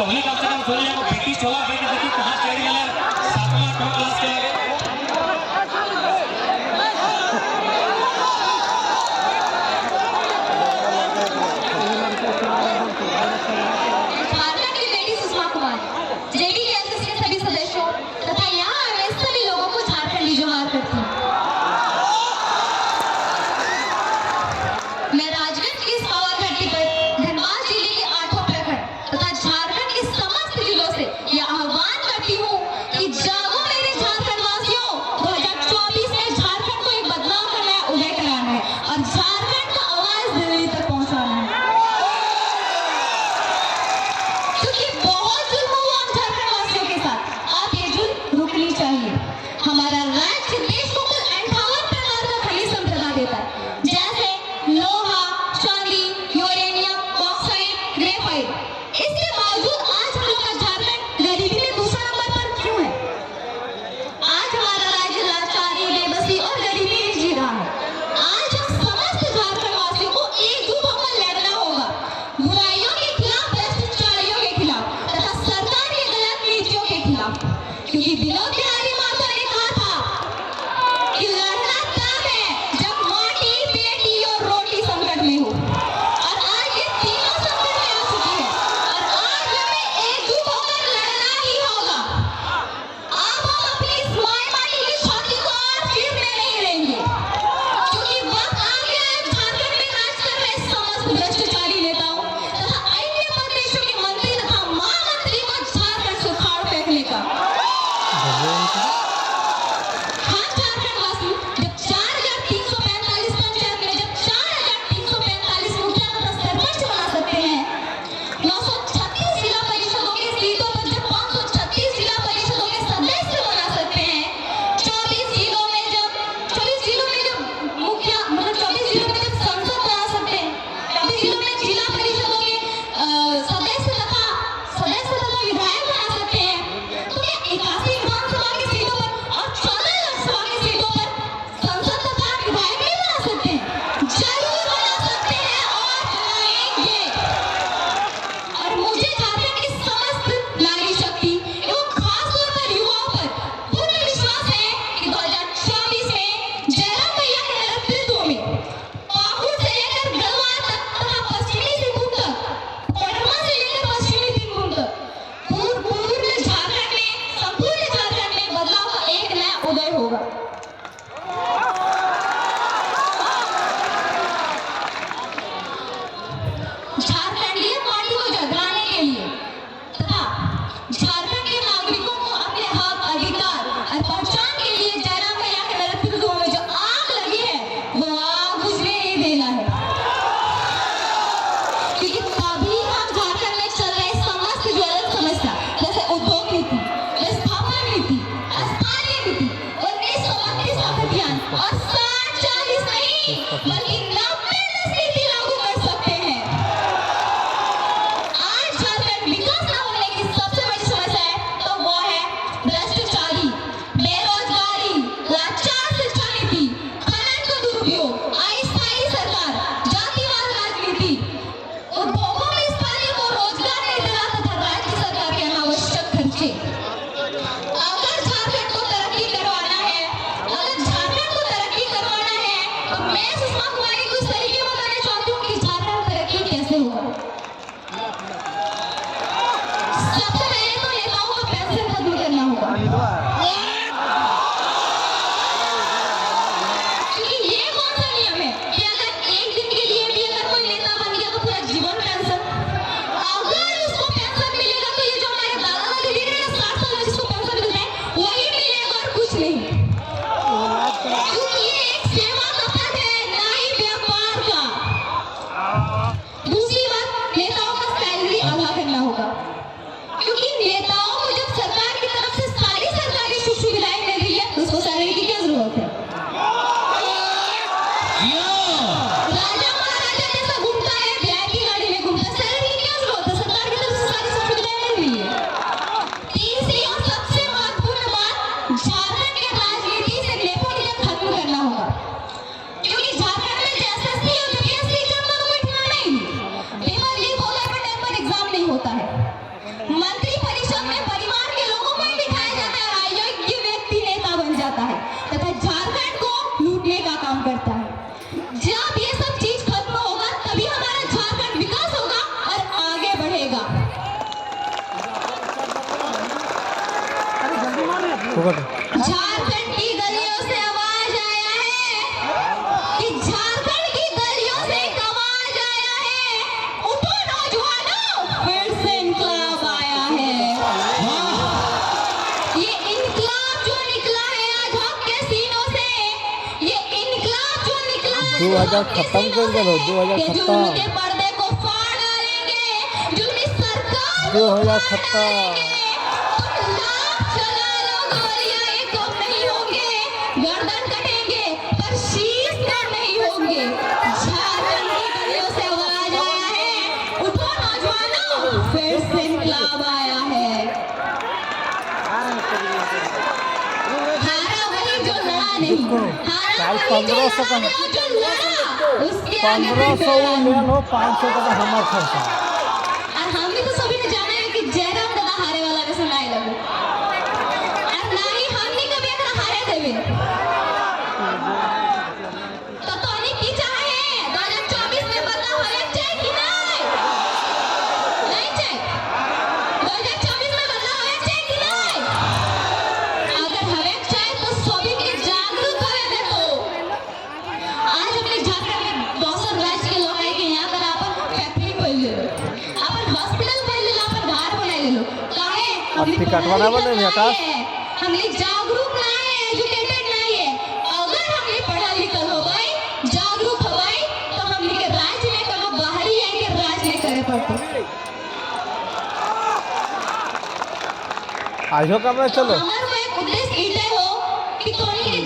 कहनी कम से कम सुन जाओ ब्रिटिश होगा भाई देखी कहां चढ़ गेला 7वां 8वां क्लास के आगे झारखंड की बेटी सुषमा कुमार जेडी के एसएस के सभी सदस्यों तथा यहाँ आए सभी लोगों को झारखंडी जोहार करती हूँ। मैं राजगंज की इस पावर घाटी पर धनबाद जिले के 8वां प्रखंड तथा झारखंड के समस्त जिलों से यह आह्वान करती हूँ कि जागो मेरे झारखंड वासियों, 2024 में झारखंड को एक बदलाव का नया उदय कराना है और झारखंड का आवाज दिल्ली तक पहुँचाना है। क्योंकि बहुत जुल्म हुआ हम झारखंड वासियों के साथ, आप ये जुल्म रुकनी चाहिए। हमारा राज्य देश को कुल 58 प्रकार का खनिज संपदा देता है, जैसे लोहा, चांदी, यूरेनियम, बॉक्साइट, ग्रेफाइट। इसके बावजूद आज हम लोग का झारखंड गरीबी में दूसरा नंबर पर क्यों है? आज हमारा राज्य लाचारी, बेबसी और गरीबी में जी रहा है। आज हम समस्त झारखंड वासियों को एकजुट होकर लड़ना होगा, बुराइयों के खिलाफ, भ्रष्टाचारियों के खिलाफ तथा सरकार की गलत नीतियों के खिलाफ। क्योंकि विनोद बिहारी माथुर ने कहा था कि लड़ना तब है जब माटी, बेटी और रोटी संकट में हो, और आज ये तीनों संकट में आ चुकी है और आज हमें एकजुट होकर लड़ना ही होगा। अब हम अपनी इस माई माटी की छाती को और चीरने नहीं देंगे, क्योंकि वक्त आ गया है झारखंड में राज कर रहे समस्त भ्रष्टाचारी नेताओं तथा अन्य प्रदेशों के मंत्री तथा महामंत्री को झारखंड से उखाड़ फेंकने का। हाँ झारखंड वासी, जब 4345 पंचायत में जब 4345 मुखिया तथा सरपंच बना सकते हैं, 936 जिला परिषदों की सीटों पर जब 536 जिला परिषदों के सदस्य बना सकते हैं, 24 जिलों में जब मुखिया मतलब 24 जिलों में जब संसद बना सकते हैं, 24 जिलों में जिला परिषदों के सदस्य तथा विधायक बना सकते हैं, तो क्या 81 विधानसभा की सीटों पर और 14 लोकसभा की सीटों पर संसद तथा विधायक नहीं बना सकते हैं? जरूर बना सकते हैं और बनाएंगे। और मुझे झारखंड की समस्त नारी शक्ति एवं खासतौर पर युवाओं पर पूर्ण विश्वास है कि 2024 में जयराम भैया के नेतृत्व में पाकुड़ से लेकर गढ़वाल तक तथा पश्चिमी सिंहभूम तक, कोडरमा से लेकर पश्चिमी सिंहभूम तक संपूर्ण झारखंड में बदलाव का एक नया उदय होगा। झारखंडीय पार्टी को जगलाने के लिए तथा झारखंड के नागरिकों को अपने हक, अधिकार और पहचान के लिए जयराम भैया के नेतृत्व में जो आग लगी है वो आग बुझने नहीं देना है। क्योंकि तभी हम झारखंड में चल रहे समस्त ज्वलंत समस्या जैसे उद्योग नीति, विस्थापन नीति, स्थानीय नीति, 1932 अभियान और 60-40 नहीं बल्कि 90-10 नीति लागू कर सकते हैं। आज झारखंड विकास न होने की सबसे बड़ी समस्या है तो वो है भ्रष्टाचारी, बेरोजगारी, लाचार शिक्षा नीति, खनन का दुरुपयोग, अस्थायी सरकार, जातिवाद राजनीति, उद्योगों में स्थानीय को रोजगार नहीं देना तथा राज्य सरकार के अनावश्यक खर्चे। अगर झारखंड को तरक्की करवाना है तो मैं सुषमा कुमारी को इस तरीके बताना चाहती हूँ कि झारखंड तरक्की कैसे होगा। सबसे पहले तो नेताओं का पेंशन खत्म करना होगा, क्योंकि ये कौन सा नियम है कि अगर एक दिन के लिए भी अगर कोई नेता बन गया तो पूरा जीवन पेंशन? अगर उसको पेंशन मिलेगा तो ये जो हमारे दादा दादी जी ने 60 साल में जिसको पेंशन मिलता है वही मिलेगा और कुछ नहीं, क्योंकि ये एक सेवा का पद है, ना ही व्यापार का। दूसरी बात, नेताओं का सैलरी आधा करना होगा, क्योंकि नेताओं को जब सरकार की तरफ से सारी सरकारी सुख सुविधाएं मिल रही है तो उसको सैलरी की क्या जरूरत है? राजा महाराजा जैसा घूमता है, वीआईपी गाड़ी में घूमता है, सैलरी की क्या जरूरत है? सरकार की तरफ से सारी सुख सुविधाएं मिल रही है। तीसरी और सबसे महत्वपूर्ण बात, झारखंड के राजनीति से नेपोटिज्म खत्म करना होगा, क्योंकि झारखंड में एसएससी और यूपीएससी एग्जाम का कोई ठिकाना नहीं है। पेपर लीक हो गए पर टेम्पर एग्जाम नहीं होता है। झारखंड की गलियों से आवाज आया है कि झारखंड की गलियों से एक आवाज आया है, उठो नौजवानों, फिर से इनकलाब आया है। ये इनकलाब जो निकला है आज आपके सीनों से, ये इनकलाब जो निकला है 2000 खत्म कर दो, 2000 कि खत्म, जुल्म के पर्दे को फाड़ डालेंगे, जुल्मी सरकार को 2000 फाड़ खत्म। डालेंगे। तुम लाख चला लो गोलियां, ये कम नहीं होंगे, गर्दन कटेंगे पर शीश कम नहीं होंगे। झारखंड की गलियों से आवाज आया है, उठो नौजवानों, फिर से इनकलाब आया है। हारा वही जो लड़ा नहीं, हारा साल वही जो 1500 का लड़ा, जो लड़ा उसके आगे 1500 ले लो, 500 का हमारा खर्चा। और हमने तो सभी ने जाना है कि जयराम दादा हारे वाला में सुनाए लगो, और ना ही हमने कभी अगर हारे देवे तो तोनी की चाहे 2024 में बदलाव होए चाहे कि नहीं, नहीं चाहे 2024 में बदलाव होए चाहे कि नहीं, अगर हवे चाहे तो सभी के जागरूक करे दे। तो आज अपने झारखंड में 200 राज्य के लोग आए कि यहाँ पर अपन फैक्ट्री खोल ले लो, अपन हॉस्पिटल खोल ले लो, अपन घर बना ले लो, काहे हमने टिकट बनावा ले लिया का? हमने जागरूक ना है, एजुकेटेड नहीं है। अगर हमने पढ़ा लिखा हो गए, जागरूक हो गए, तो हमने के राज्य में कहा बाहरी है कि राज नहीं करे पड़ते। आजो का मैं चलो हमारा एक उद्देश्य इटे हो कि तोनी के